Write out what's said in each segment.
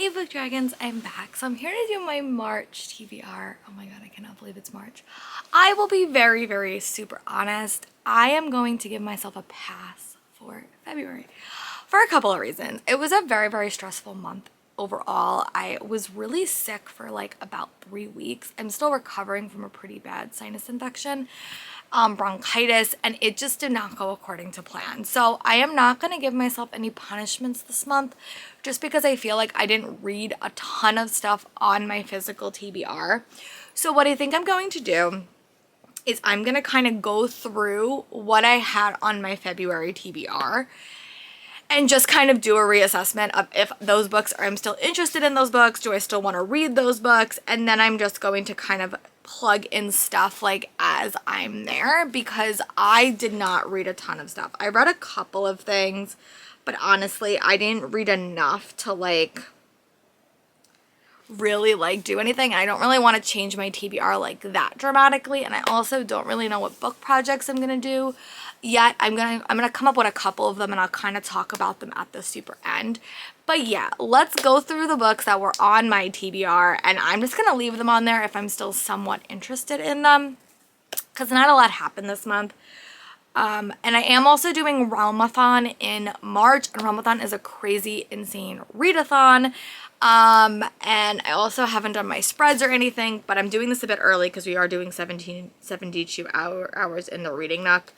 Hey Book Dragons, I'm back. So I'm here to do my March TBR. Oh my god, I cannot believe it's March. I will be very super honest. I am going to give myself a pass for February for a couple of reasons. It was a very stressful month overall. I was really sick for like about 3 weeks. I'm still recovering from a pretty bad sinus infection, bronchitis, and it just did not go according to plan. So I am not going to give myself any punishments this month just because I feel like I didn't read a ton of stuff on my physical TBR. So what I think I'm going to do is I'm going to kind of go through what I had on my February TBR and just kind of do a reassessment of if those books I'm still interested in those books, do I still want to read those books, and then I'm just going to kind of plug in stuff like as I'm there because I did not read a ton of stuff. I read a couple of things, but honestly, I didn't read enough to like really like do anything. I don't really want to change my TBR like that dramatically, and I also don't really know what book projects I'm gonna do yet. I'm gonna come up with a couple of them and I'll kind of talk about them at the super end. But yeah, let's go through the books that were on my TBR, and I'm just gonna leave them on there if I'm still somewhat interested in them because not a lot happened this month. And I am also doing Realmathon in March, and Realmathon is a crazy, insane readathon. And I also haven't done my spreads or anything, but I'm doing this a bit early because we are doing 72 hours in the reading nook.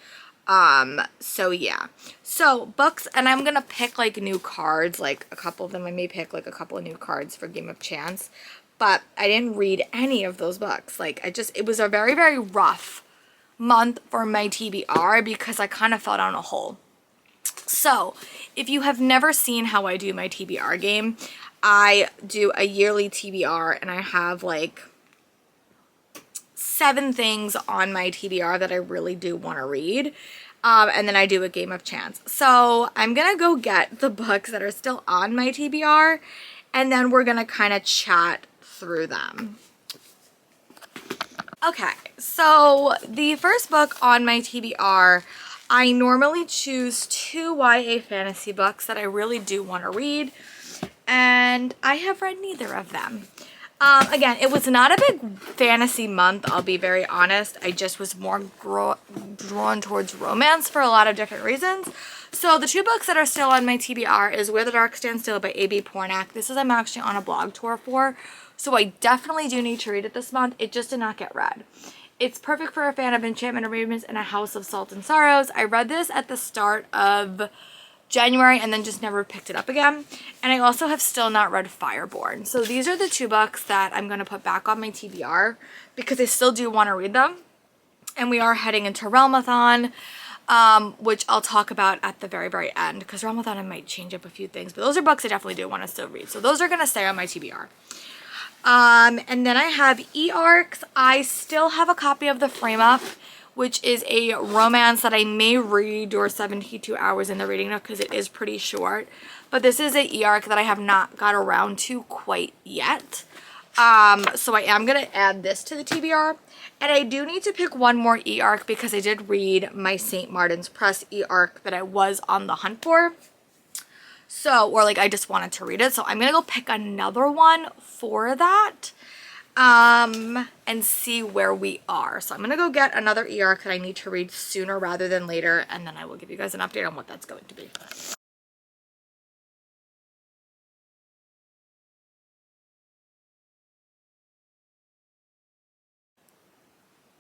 So yeah. So books, and I'm gonna pick like new cards, like a couple of them. I may pick like a couple of new cards for Game of Chance, but I didn't read any of those books. Like it was a very rough month for my TBR because I kind of fell down a hole. So if you have never seen how I do my TBR game, I do a yearly TBR and I have like 7 things on my TBR that I really do want to read. And then I do a Game of Chance. So I'm gonna go get the books that are still on my TBR and then we're gonna kind of chat through them. Okay, so the first book on my TBR, I normally choose 2 YA fantasy books that I really do want to read, and I have read neither of them. Again, it was not a big fantasy month, I'll be very honest. I just was more drawn towards romance for a lot of different reasons. So the 2 books that are still on my TBR is Where the Dark Stands Still by A.B. Pornack. This is I'm actually on a blog tour for, so I definitely do need to read it this month. It just did not get read. It's perfect for a fan of enchantment, arrangements, and a house of salt and sorrows. I read this at the start of January and then just never picked it up again. And I also have still not read Fireborn. So these are the 2 books that I'm going to put back on my TBR because I still do want to read them. And we are heading into Realmathon, which I'll talk about at the very end because Realmathon I might change up a few things. But those are books I definitely do want to still read. So those are going to stay on my TBR. And then I have E-Arcs. I still have a copy of The Frame Up, which is a romance that I may read or 72 hours in the reading nook because it is pretty short. But this is a E-Arc that I have not got around to quite yet. So I am going to add this to the TBR. And I do need to pick one more E-Arc because I did read my St. Martin's Press E-Arc that I was on the hunt for. So, or like I just wanted to read it. So I'm going to go pick another one for that and see where we are. So I'm going to go get another E-Arc that I need to read sooner rather than later. And then I will give you guys an update on what that's going to be.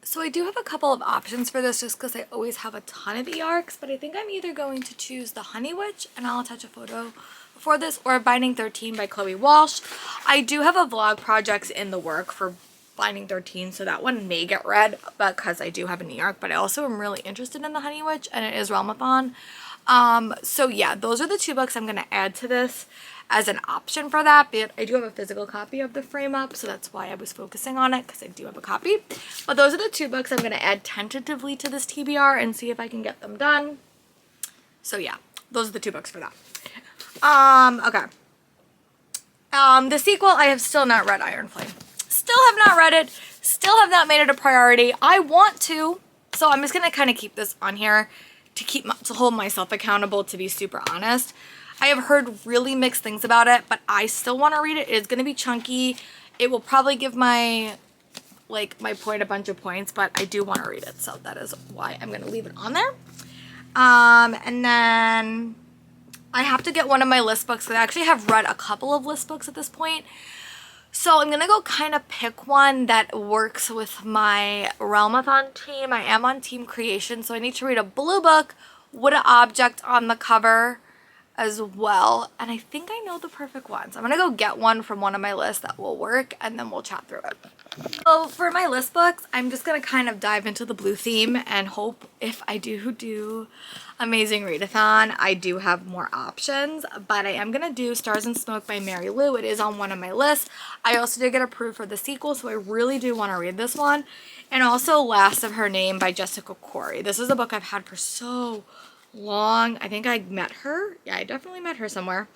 So I do have a couple of options for this just because I always have a ton of E-Arcs, but I think I'm either going to choose The Honey Witch, and I'll attach a photo for this, or Binding 13 by Chloe Walsh. I do have a vlog projects in the work for Binding 13, so that one may get read because I do have an E-Arc, but I also am really interested in The Honey Witch, and it is Realmathon. So yeah, those are the 2 books I'm going to add to this as an option for that, but I do have a physical copy of The Frame Up, so that's why I was focusing on it, because I do have a copy. But those are the 2 books I'm going to add tentatively to this TBR and see if I can get them done. So yeah, those are the 2 books for that. Okay. The sequel, I have still not read Iron Flame. Still have not read it, still have not made it a priority. I want to, so I'm just going to kind of keep this on here to hold myself accountable, to be super honest. I have heard really mixed things about it, but I still want to read it. It's going to be chunky. It will probably give my point a bunch of points, but I do want to read it, so that is why I'm going to leave it on there. And then I have to get one of my list books, because I actually have read a couple of list books at this point. So I'm gonna go kind of pick one that works with my Realmathon team. I am on team creation, so I need to read a blue book with an object on the cover as well. And I think I know the perfect ones. I'm gonna go get one from one of my lists that will work, and then we'll chat through it. So for my list books, I'm just gonna kind of dive into the blue theme and hope if I do Amazing Readathon, I do have more options, but I am gonna do Stars and Smoke by Mary Lou. It is on one of my lists. I also did get approved for the sequel, so I really do want to read this one. And also Last of Her Name by Jessica Corey. This is a book I've had for so long. I think I met her. Yeah, I definitely met her somewhere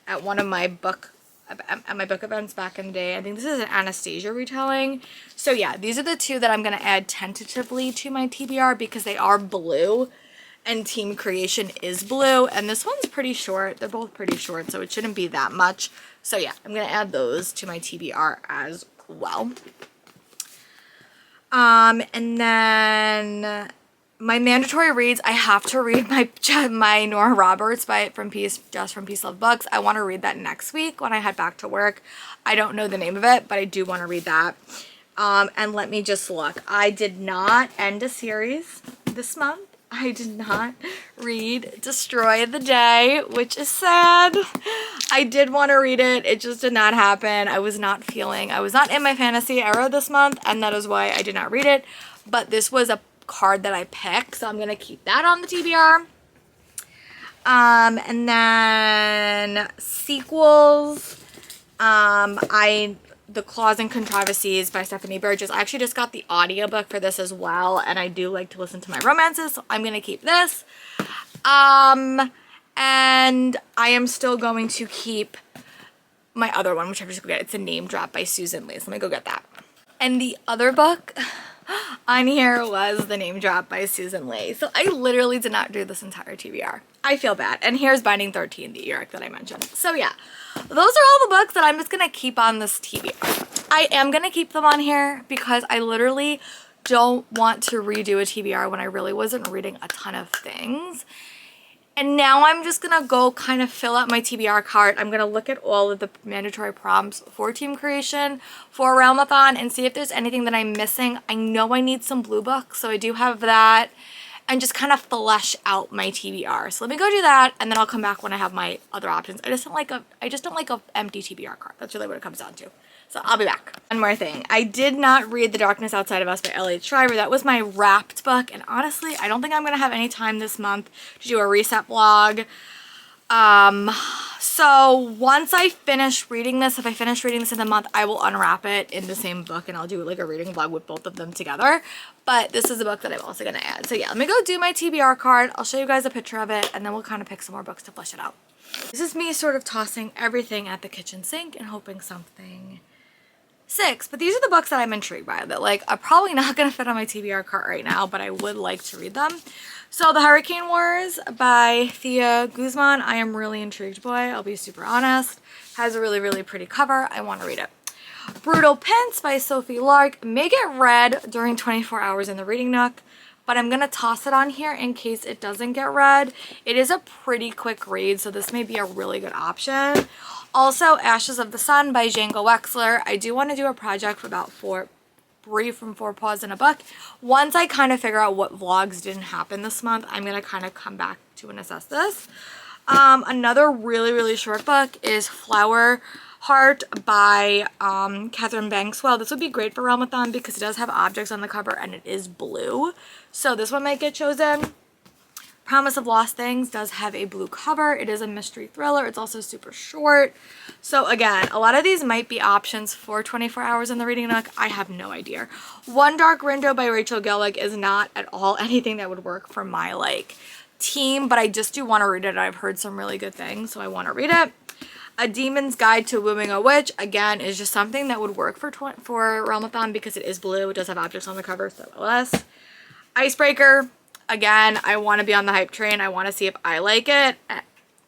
at one of my book events back in the day. I think this is an Anastasia retelling. So yeah, these are the two that I'm going to add tentatively to my TBR because they are blue and team creation is blue, and this one's pretty short. They're both pretty short, so it shouldn't be that much. So yeah, I'm going to add those to my TBR as well. And then my mandatory reads, I have to read my Nora Roberts from Peace Love Books. I want to read that next week when I head back to work. I don't know the name of it, but I do want to read that. And let me just look. I did not end a series this month. I did not read Destroy the Day, which is sad. I did want to read it. It just did not happen. I was not in my fantasy era this month, and that is why I did not read it. But this was a card that I picked, so I'm going to keep that on the TBR. And then sequels. The Claws and Controversies by Stephanie Burgess. I actually just got the audiobook for this as well, and I do like to listen to my romances, so I'm going to keep this. And I am still going to keep my other one, which I just go get. It's a Name Drop by Susan Lee, so let me go get that. And the other book on here was The Name Drop by Susan Lee. So I literally did not do this entire TBR. I feel bad. And here's Binding 13, the ERIC that I mentioned. So yeah, those are all the books that I'm just going to keep on this TBR. I am going to keep them on here because I literally don't want to redo a TBR when I really wasn't reading a ton of things. And now I'm just going to go kind of fill out my TBR cart. I'm going to look at all of the mandatory prompts for team creation for Realmathon and see if there's anything that I'm missing. I know I need some blue books, so I do have that. And just kind of flesh out my TBR. So let me go do that, and then I'll come back when I have my other options. I just don't like a empty TBR cart. That's really what it comes down to. So I'll be back. One more thing. I did not read The Darkness Outside of Us by Elliot Shriver. That was my wrapped book, and honestly, I don't think I'm going to have any time this month to do a reset vlog. So once I finish reading this, if I finish reading this in the month, I will unwrap it in the same book, and I'll do like a reading vlog with both of them together. But this is a book that I'm also going to add. So yeah, let me go do my TBR card. I'll show you guys a picture of it, and then we'll kind of pick some more books to flesh it out. This is me sort of tossing everything at the kitchen sink and hoping something sticks. But these are the books that I'm intrigued by that like are probably not going to fit on my TBR cart right now, but I would like to read them. So The Hurricane Wars by Thea Guzman. I am really intrigued by. I'll be super honest. Has a really, really pretty cover. I want to read it. Brutal Pence by Sophie Lark may get read during 24 hours in the Reading Nook, but I'm going to toss it on here in case it doesn't get read. It is a pretty quick read, so this may be a really good option. Also, Ashes of the Sun by Django Wexler. I do want to do a project for about 3 from 4 Paws in a Book. Once I kind of figure out what vlogs didn't happen this month, I'm going to kind of come back to and assess this. Another really, really short book is Flower Heart by Catherine Bankswell. This would be great for Realmathon because it does have objects on the cover and it is blue. So this one might get chosen. Promise of Lost Things does have a blue cover. It is a mystery thriller. It's also super short. So again, a lot of these might be options for 24 hours in the Reading Nook. I have no idea. One Dark Window by Rachel Gellig is not at all anything that would work for my team, but I just do want to read it. I've heard some really good things, so I want to read it. A Demon's Guide to Wooing a Witch, again, is just something that would work for Realmathon because it is blue. It does have objects on the cover, so less. Icebreaker, again, I want to be on the hype train. I want to see if I like it.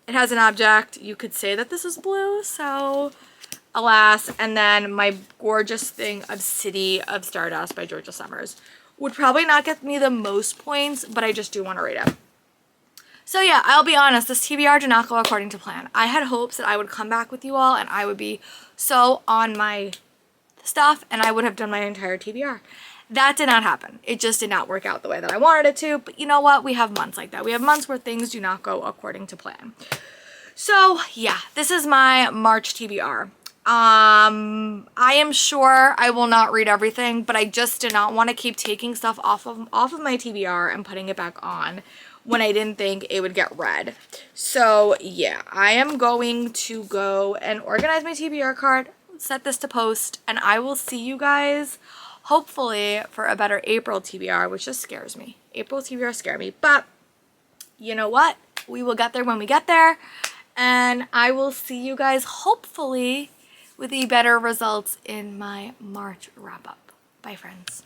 it has an object. You could say that this is blue, so alas. And then my gorgeous thing of City of Stardust by Georgia Summers. Would probably not get me the most points, but I just do want to read it. So yeah, I'll be honest, this TBR did not go according to plan. I had hopes that I would come back with you all and I would be so on my stuff and I would have done my entire TBR. That did not happen. It just did not work out the way that I wanted it to, but you know what? We have months like that. We have months where things do not go according to plan. So yeah, this is my March TBR. I am sure I will not read everything, but I just did not want to keep taking stuff off of my TBR and putting it back on when I didn't think it would get read. So yeah, I am going to go and organize my TBR card, set this to post, and I will see you guys hopefully for a better April TBR, which just scares me. April TBR scare me, but you know what? We will get there when we get there, and I will see you guys hopefully with the better results in my March wrap up. Bye, friends.